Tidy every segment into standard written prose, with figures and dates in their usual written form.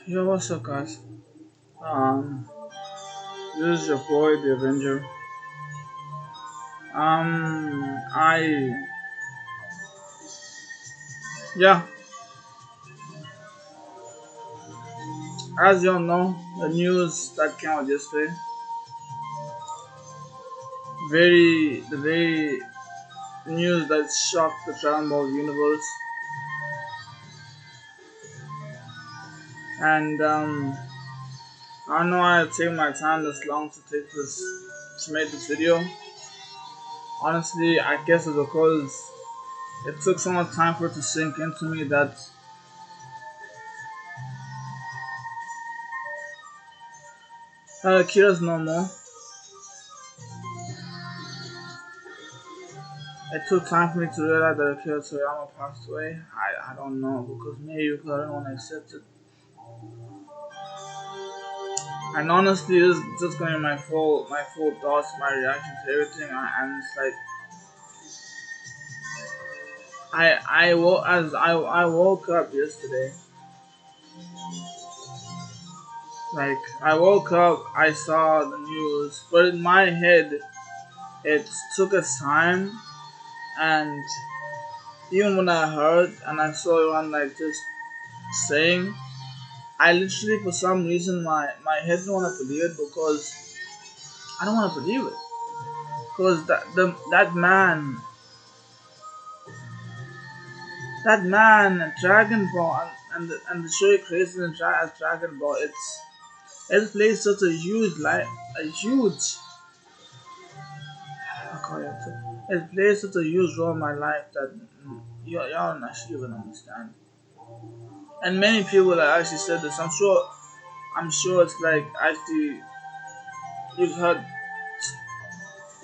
Yo, what's up, guys? Um, this is your boy, the Avenger. I yeah, as you all know, the news that came out yesterday, the very news that shocked the Dragon Ball universe, and I don't know why I take my time this long to make this video. Honestly, I guess it's because it took so much time for it to sink into me that Akira's no more. It took time for me to realize that Akira Toriyama passed away. I don't know because I didn't want to accept it. And honestly, this is just gonna be my full thoughts, my reaction to everything. And it's like I woke up yesterday. Like I woke up, I saw the news, but in my head, it took its time. And even when I heard and I saw everyone like just saying, I literally, for some reason, my head didn't want to believe it because I don't want to believe it. Because that man, Dragon Ball, and the show he created as Dragon Ball, it plays such a huge how call it plays such a huge role in my life that y'all don't actually even understand. And many people have actually said this. I'm sure it's like actually you've heard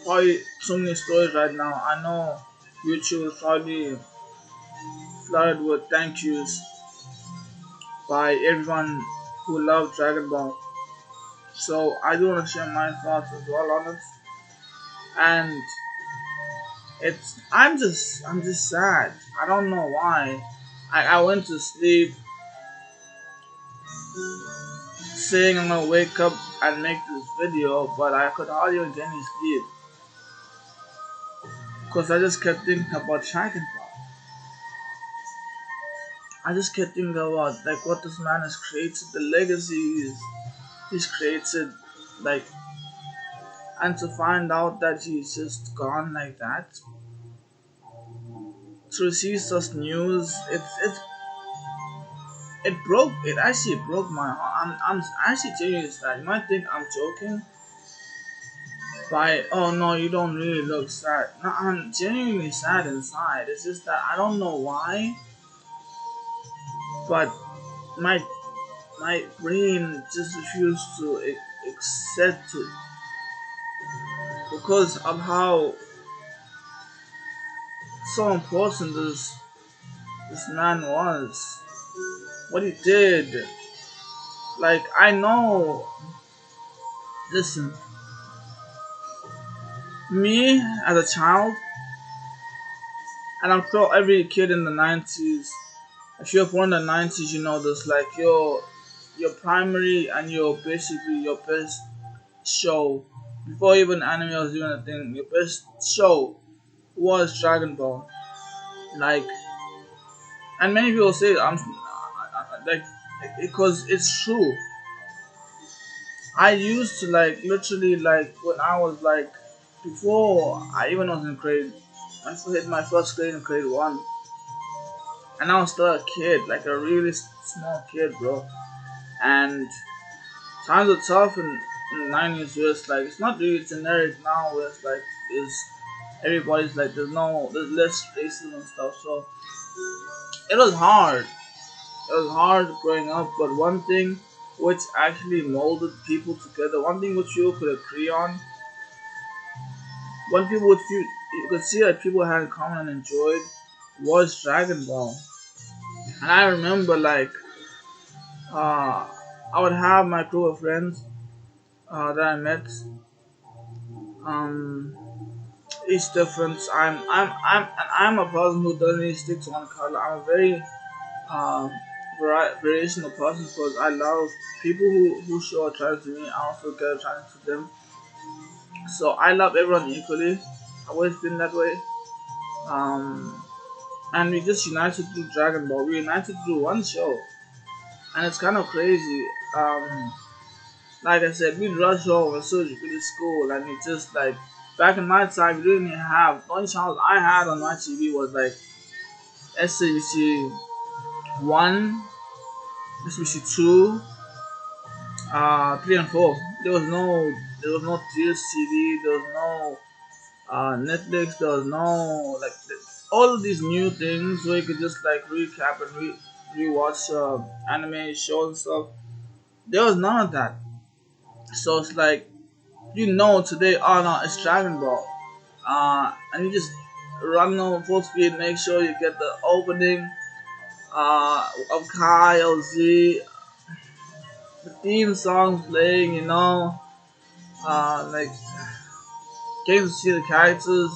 probably so many stories right now. I know YouTube is probably flooded with thank yous by everyone who loved Dragon Ball. So I do want to share my thoughts as well on it. And I'm just sad. I don't know why. I went to sleep saying I'm gonna wake up and make this video, but I could hardly even get any sleep because I just kept thinking about Dragon Ball. I just kept thinking about like what this man has created, the legacies he's created, like, and to find out that he's just gone like that, to receive such news, it actually broke my heart. I'm actually genuinely sad. You might think I'm joking by, oh no, you don't really look sad. No, I'm genuinely sad inside. It's just that I don't know why, but my my brain just refused to accept it because of how so important this man was. What he did. Like I know, listen, me as a child, and I'm sure every kid in the 90s, if you're born in the 90s, you know this. Like your primary and your best show before even anime was even a thing. Your best show was Dragon Ball. Like, and many people say like because it's true. I used to like literally like when I was like before I even was in grade. I hit my first grade in grade one, and I was still a kid, like a really small kid, bro. And times are tough in the 90s where it's like it's not really generic now where it's like is everybody's like there's less racism and stuff. So it was hard. It was hard growing up, but one thing which actually molded people together, one thing which you could agree on, one people which you could see that people had in common and enjoyed was Dragon Ball. And I remember like uh, I would have my group of friends that I met. Um, each difference. I'm a person who doesn't really stick to one color. I'm a very um, variation of person because I love people who show attraction to me. I also get attracted to them. So I love everyone equally. Always been that way. Um, and we just united through Dragon Ball. We united through one show, and it's kind of crazy. Like I said, we'd rush over as soon as you finish school, and it just like back in my time, we didn't even have the only channels I had on my TV was like SABC one, SABC two, 3 and 4. There was no TV. There was no Netflix. There was no like all of these new things where you could just like recap and rewatch anime shows and stuff. There was none of that. So it's like today, oh no, it's Dragon Ball. And you just run on full speed, make sure you get the opening of Kai LZ, the theme songs playing, like getting to see the characters.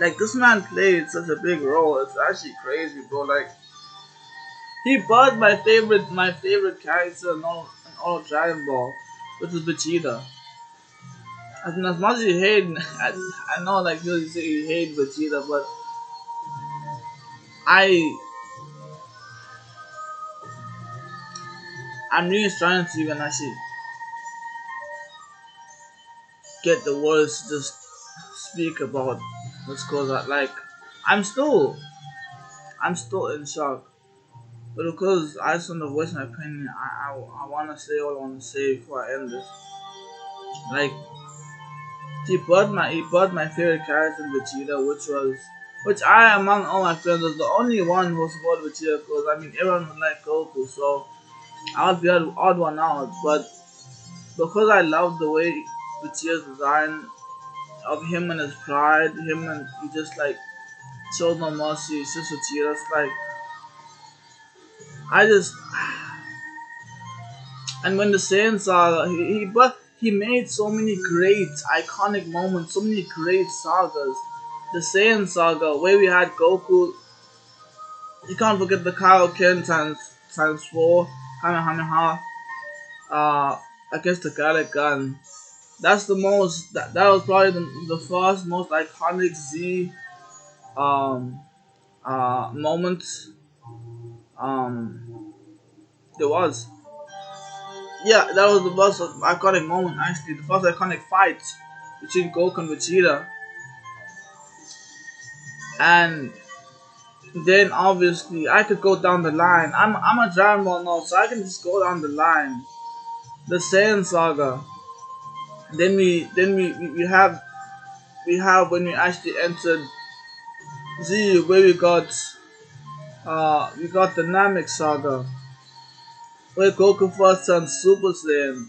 Like this man played such a big role. It's actually crazy, bro. Like he birthed my favorite character in all of Dragon Ball, which is Vegeta. As much as you hate, I know like you say you hate Vegeta, but I I'm really trying to even actually get the words to just speak about what's goes on. Like I'm still I'm still in shock. But because I just want to voice my opinion, I want to say what I want to say before I end this. Like he bought my favorite character in Vegeta, which I among all my friends was the only one who supported Vegeta because I mean everyone would like Goku, so I would be the odd one out. But because I love the way Vegeta's design of him and his pride, him and he just like showed no mercy, it's just Vegeta. It's like I just and when the Saiyan saga, he made so many great iconic moments, so many great sagas. The Saiyan saga, where we had Goku, you can't forget the Kaioken times four, Kamehameha, against the Gallic Gun. That's the most. That was probably the first most iconic Z um moment there was. Yeah, that was the first iconic moment actually. The first iconic fight between Goku and Vegeta, and then obviously I could go down the line. I'm a Dragon Ball now, so I can just go down the line. The Saiyan saga. Then we have when we actually entered Z, where we got the Namek saga, where Goku first turned Super Saiyan,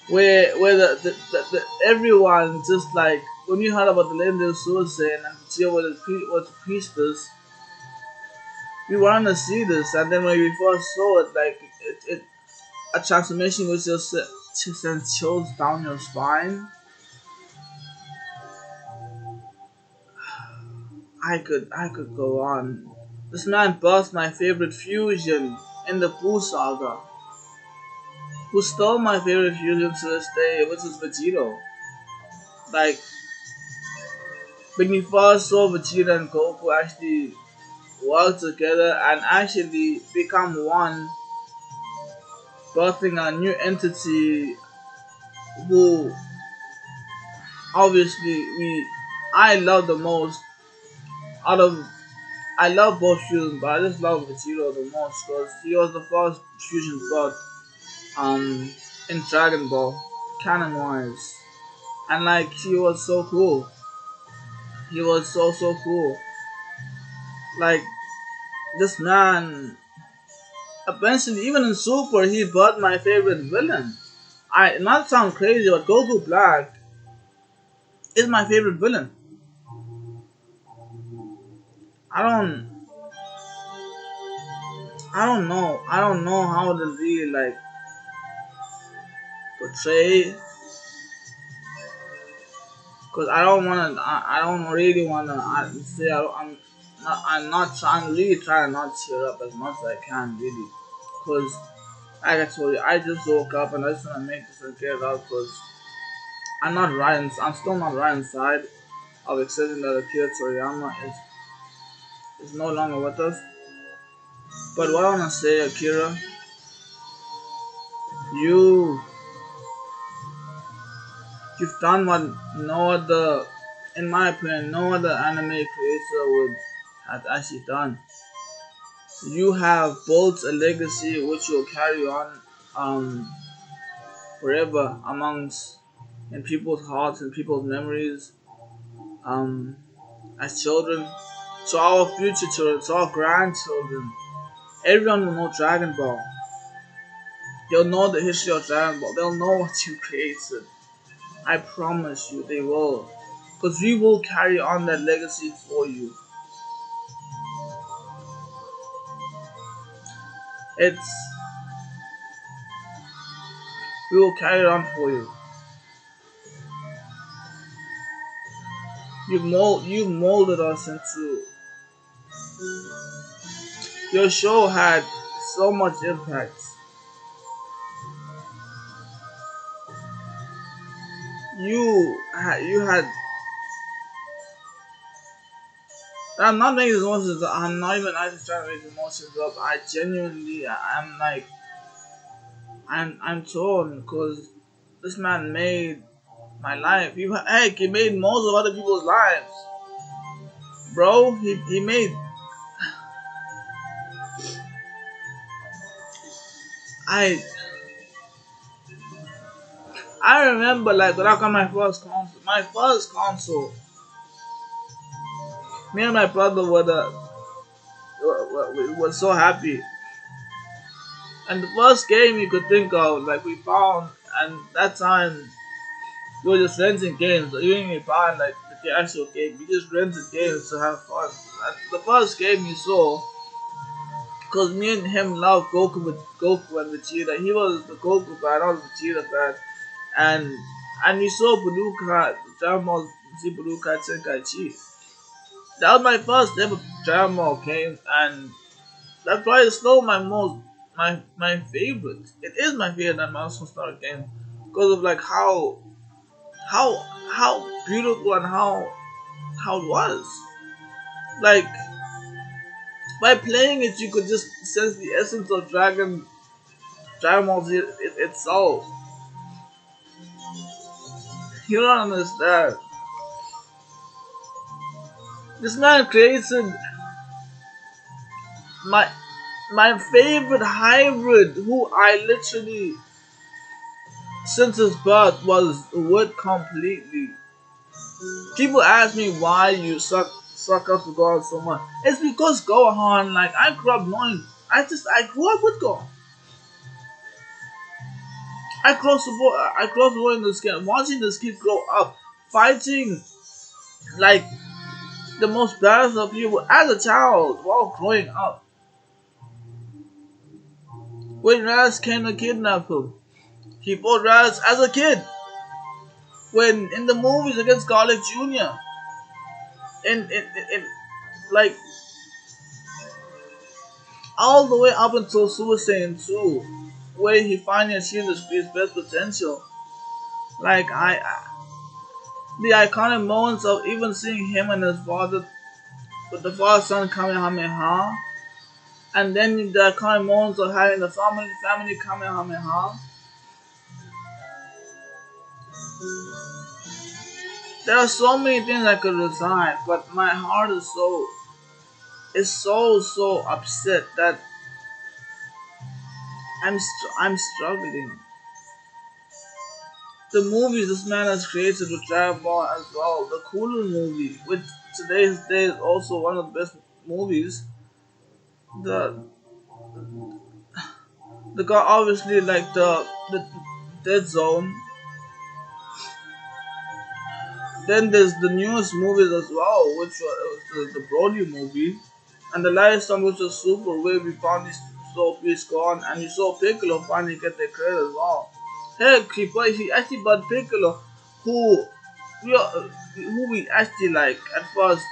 where the everyone just like when you heard about the legendary Super Saiyan and Vegeta was the priestess, we wanted to see this, and then when we first saw it, like it a transformation was just sent chills down your spine. I could go on. This man birthed my favorite fusion in the Buu saga, who stole my favorite fusion to this day, which is Vegito. Like when we first saw Vegeta and Goku actually work together and actually become one, birthing a new entity who obviously I love the most out of I love both fusions, but I just love Vegito the most because he was the first fusion birth um in Dragon Ball canon wise, and like he was so cool. He was so cool. Like this man, eventually even in Super, he birthed my favorite villain. I not sound crazy, but Goku Black is my favorite villain. I don't I don't know how to really like portray because I don't really wanna say I'm I'm really trying not to tear up as much as I can, really, because like I told you, I just woke up and I just want to make this and get it out because I'm still not right inside of accepting that Akira Toriyama is no longer with us. But what I want to say, Akira, you you've done what no other, in my opinion, no other anime creator would have actually done. You have built a legacy which you'll carry on forever amongst in people's hearts and people's memories um, as children, to our future children, to our grandchildren. Everyone will know Dragon Ball. They'll know the history of Dragon Ball. They'll know what you created. I promise you, they will. Because we will carry on that legacy for you. It's We will carry it on for you. You molded us into. Your show had so much impact. You had. I'm not making emotions. I'm not even actually trying to make emotions up. I genuinely, I'm like, I'm torn because this man made my life. He made most of other people's lives, bro. He made. I I remember like when I got my first console. My first console. Me and my brother were so happy. And the first game you could think of, like we found, and that time we were just renting games. So even if we found like the actual game, we just rented games to have fun. And the first game you saw, because me and him loved Goku and Vegeta. He was the Goku fan, I was the Vegeta fan, and you saw Budokai, Dragon Ball Z Budokai Tenkaichi. That was my first ever Dragon Ball game, and that's probably still my favorite. It is my favorite and my Star game because of like how how beautiful and how it was. Like by playing it, you could just sense the essence of Dragon Ball Z itself. You don't understand. This man created my my favorite hybrid, who I literally since his birth was with completely. People ask me why you suck up to God so much. It's because Gohan, like I grew up knowing. I grew up with Gohan. I grew up knowing this kid, watching this kid grow up, fighting like the most badass of people as a child while growing up. When Raz came to kidnap him, he fought Raz as a kid. When in the movies against Garlic Jr. In like all the way up until Super Saiyan 2, where he finally achieved his best potential. Like the iconic moments of even seeing him and his father with the father son Kamehameha, and then the iconic moments of having the family Kamehameha. There are so many things I could resign, but my heart is so upset that I'm struggling. The movies this man has created with Dragon Ball as well, the Cooler movie, which today's day is also one of the best movies. The got obviously like the Dead Zone. Then there's the newest movies as well, which was the Broly movie, and the latest one which was Super, where we finally saw Beast gone, and you saw Piccolo finally get their credit as well. Heck, he actually bought Piccolo, who who we actually like at first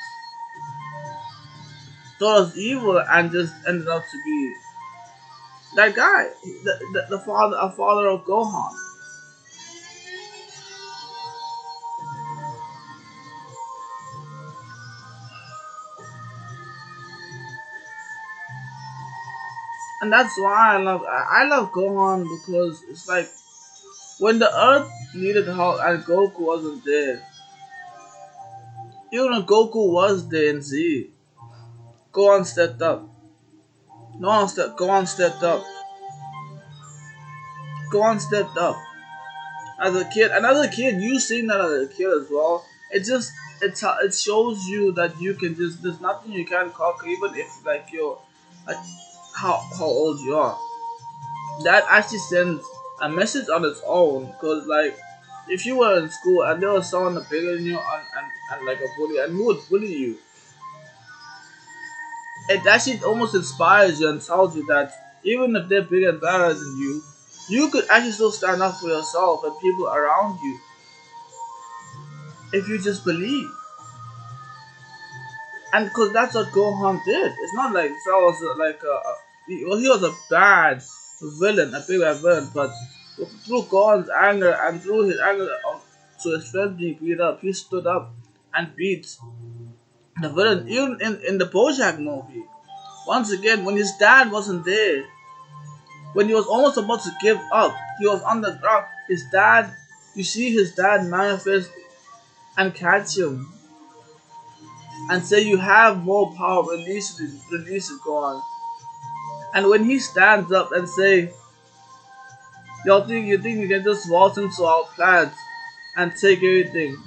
thought was evil and just ended up to be that guy, the father, a father of Gohan. And that's why I love Gohan because it's like when the Earth needed help and Goku wasn't there. Even when Goku was there in Z, Gohan stepped up. Gohan stepped up. Gohan stepped up. As a kid, another kid, you seen that as a kid as well. It just it shows you that you can just there's nothing you can't conquer, even if like you're like how old you are. That actually sends a message on its own, because like if you were in school and there was someone bigger than you and like a bully and who would bully you, it actually almost inspires you and tells you that even if they're bigger and better than you could actually still stand up for yourself and people around you if you just believe. And because that's what Gohan did. It's not like Cell was like he was a bad villain, a big bad villain, but through Gohan's anger and through his anger to his friends being beat up, he stood up and beat the villain. Even in the Bojack movie, once again, when his dad wasn't there, when he was almost about to give up, he was on the ground. His dad, you see his dad manifest and catch him and say, "You have more power. Release it, Gohan." And when he stands up and say, you think you can just waltz into our plans and take everything,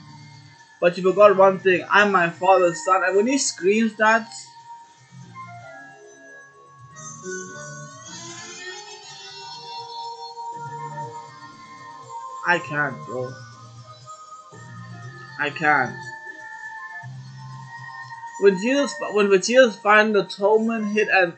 but you forgot one thing. I'm my father's son." And when he screams that, I can't, bro. I can't. When Vegeta's find the Tolman hit and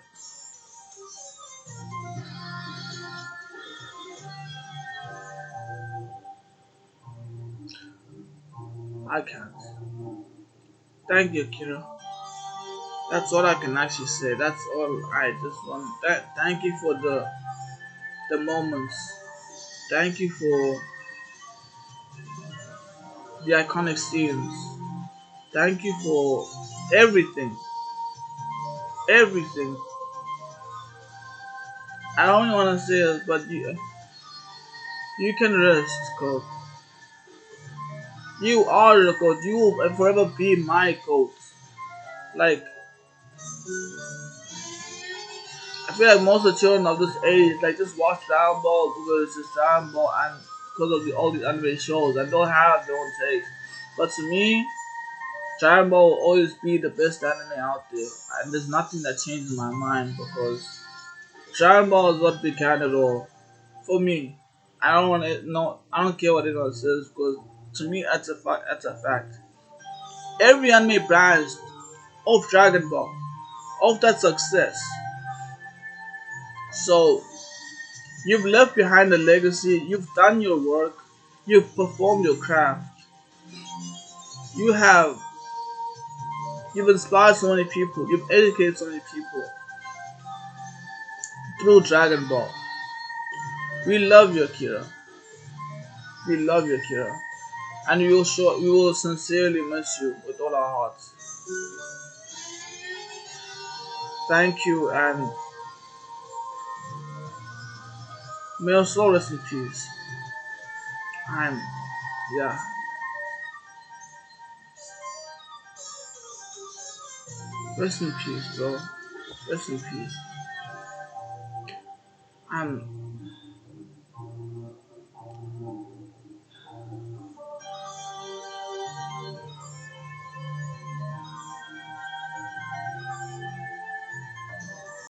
I can't. Thank you, Akira. That's all I can actually say. That's all I just want. Thank you for the moments. Thank you for the iconic scenes. Thank you for everything. Everything. I don't want to say it, but you can rest, coach. You are the coach. You will forever be my coach. Like, I feel like most of the children of this age, like, just watch Dragon Ball because it's just Dragon Ball and because of all these anime shows and don't have their own takes. But to me, Dragon Ball will always be the best anime out there. And there's nothing that changes my mind because Dragon Ball is what began it all. For me. I don't want to no. I don't care what anyone says because to me that's a fact. That's a fact. Every anime branch of Dragon Ball, of that success. So you've left behind a legacy. You've done your work. You've performed your craft. You have. You've inspired so many people. You've educated so many people through Dragon Ball. We love you, Akira. We love you, Akira, and we will sincerely miss you with all our hearts. Thank you, and may your soul rest in peace. I'm, yeah, rest in peace, bro. Rest in peace. I'm